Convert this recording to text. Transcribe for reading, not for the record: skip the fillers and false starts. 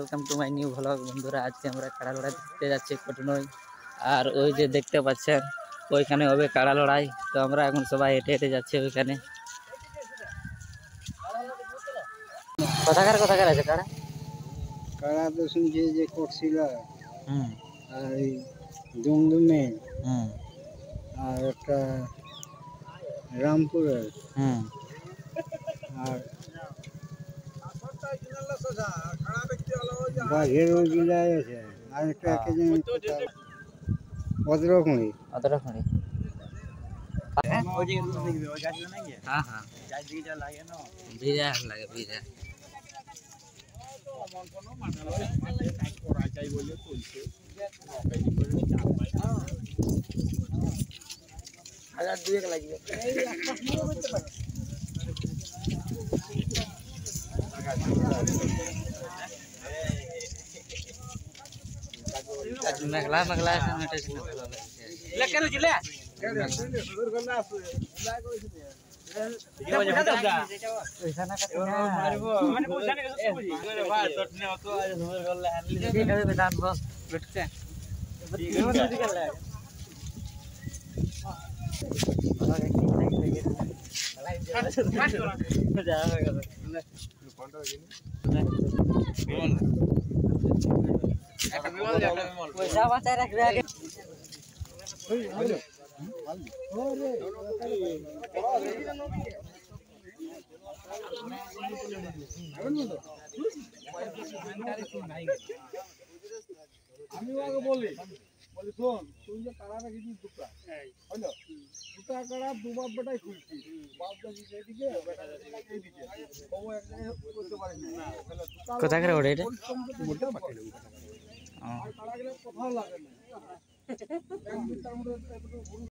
Welcome to my new blog. বন্ধুরা, আজকে আমরা কাড়া লড়াই দেখতে যাচ্ছি কটনই। আর ওই যে দেখতে পাচ্ছেন ওইখানে হবে কাড়া লড়াই। তো আমরা এখন সবাই হেঁটে হেঁটে যাচ্ছি ওইখানে। কোথাকার আছে কাড়া? কাড়া তো শুনছি যে কোটশিলা হুম আর এই দুমদুমে হুম আর একটা রামপুরের হুম আর বাঘের ওই জেলায় আছে আর একটা একে যেন ভদ্রকুঁড়ি। অতটাখানি। হ্যাঁ হ্যাঁ বিরাট লাগে বিরাট। মেঘলা মেঘলা আছে না, এটা ছিল ভালো পয়সা বাঁচায় রাখবে আগে। আমি আগে বলি শোন, তুই যে কাড়া রেখেছিস দুটা, হলো দুটা কাড়া দুবার বেটাই খুলছি, বাপ দাদি এদিকে এইদিকে ও এক জায়গায় করতে পারিস না। কোথায় করে ওঠে এটা? আর কাড়া গেলে কোথাও লাগে না।